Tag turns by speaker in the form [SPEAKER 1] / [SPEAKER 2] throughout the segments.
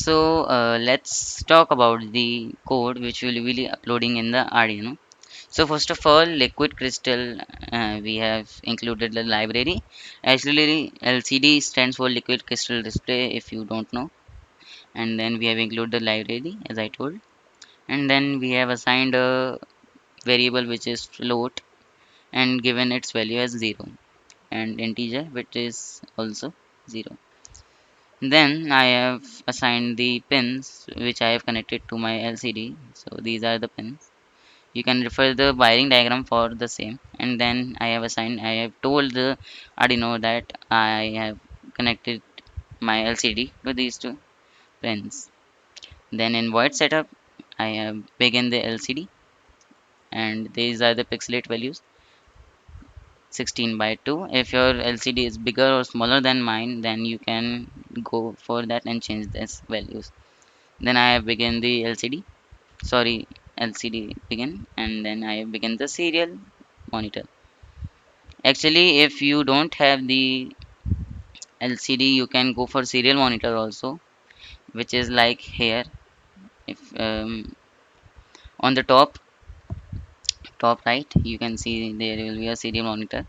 [SPEAKER 1] Let's talk about the code which we will be uploading in the Arduino. So first of all, liquid crystal, we have included the library. Actually, LCD stands for liquid crystal display if you don't know. And then we have included the library as I told. And then we have assigned a variable which is float and given its value as 0 and integer which is also 0. Then I have assigned the pins which I have connected to my LCD. So these are the pins. You can refer the wiring diagram for the same. And then I have told the Arduino that I have connected my LCD to these two pins. Then in void setup, I have begun the LCD and these are the pixelate values 16 by 2. If your LCD is bigger or smaller than mine, then you can go for that and change this values. Then I have begun the LCD begin, and then I have begun the serial monitor. Actually, if you don't have the LCD, you can go for serial monitor also, which is like here. If on the top right, you can see there will be a serial monitor.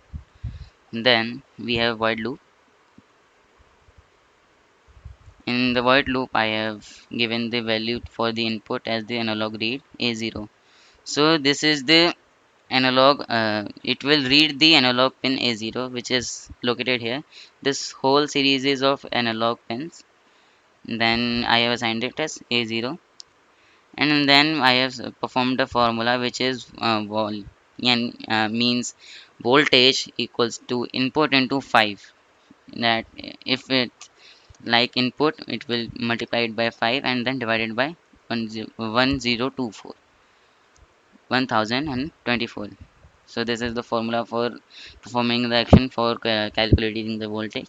[SPEAKER 1] Then we have void loop. In the void loop, I have given the value for the input as the analog read A0. So this is the analog. It will read the analog pin A0, which is located here. This whole series is of analog pins. Then I have assigned it as A0, and then I have performed a formula which is and means voltage equals to input into 5. That if it like input, it will multiply it by 5 and then divided by 1024 1024. So this is the formula for performing the action for calculating the voltage.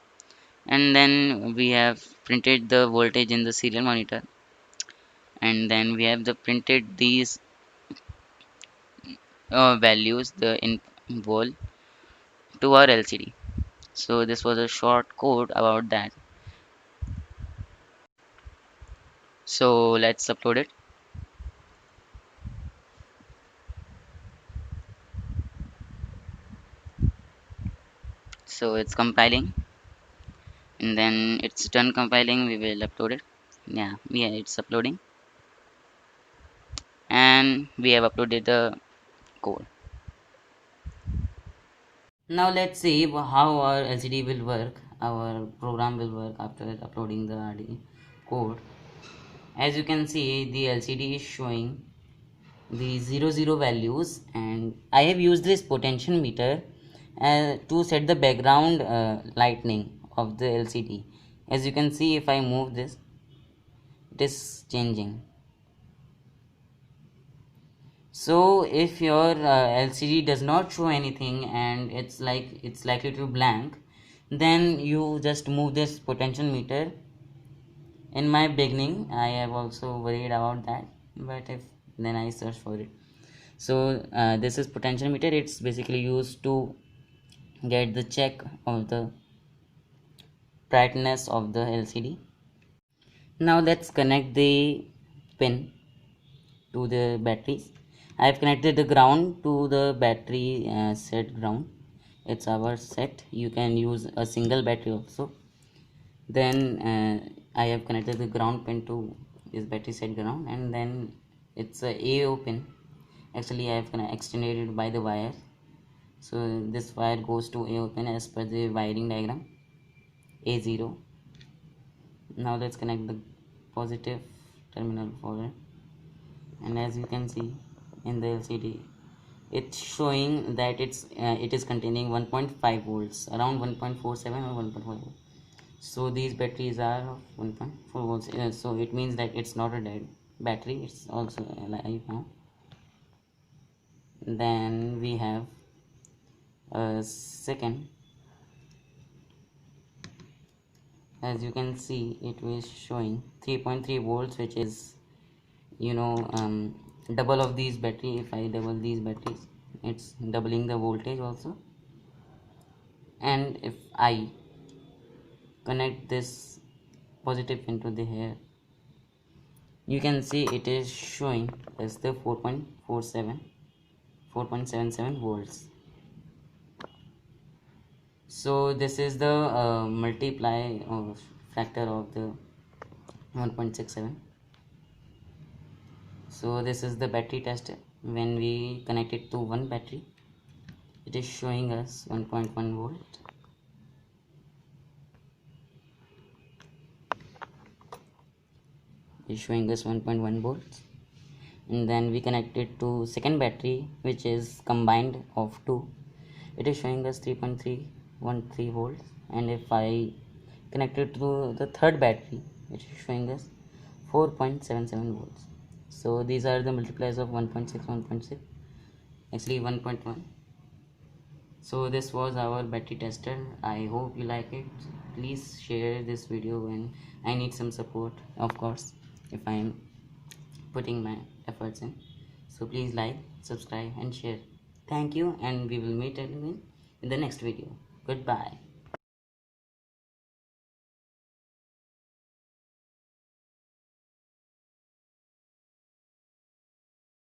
[SPEAKER 1] And then we have printed the voltage in the serial monitor, and then we have the printed these values the in vol to our LCD. So this was a short code about that. So let's upload it. So it's compiling, and then it's done compiling. We will upload it. Yeah, it's uploading, and we have uploaded the code. Now let's see how our LCD will work, our program will work after uploading the RD code. As you can see, the LCD is showing the 00 values, and I have used this potentiometer to set the background lightning of the LCD. As you can see, if I move this, it is changing. So if your LCD does not show anything and it's likely to blank, then you just move this potentiometer. In my beginning, I have also worried about that, but if then I search for it. So this is potentiometer. It's basically used to get the check of the brightness of the LCD. Now let's connect the pin to the batteries. I have connected the ground to the battery set ground. It's our set. You can use a single battery also. Then I have connected the ground pin to this battery set ground, and then it's a AO pin. Actually, I have extended it by the wire. So this wire goes to AO pin as per the wiring diagram A0. Now let's connect the positive terminal for it, and as you can see in the LCD, it's showing that it is containing 1.5 volts, around 1.47 or 1.5 volts. So these batteries are of 1.4 volts. So it means that it's not a dead battery, it's also alive now. Then we have a second. As you can see, it was showing 3.3 volts, which is double of these battery. If I double these batteries, it's doubling the voltage also. And if I connect this positive into the here, you can see it is showing as the 4.77 volts. So this is the multiply or factor of the 1.67. So this is the battery test. When we connect it to one battery, it is showing us 1.1 volt. Is showing us 1.1 volts. And then we connect it to second battery, which is combined of two. It is showing us 3.313 volts. And if I connect it to the third battery, it is showing us 4.77 volts. So these are the multipliers of 1.6, 1.6, actually 1.1. So this was our battery tester. I hope you like it. Please share this video, and I need some support, of course, if I am putting my efforts in. So please like, subscribe and share. Thank you, and we will meet again in the next video. Goodbye.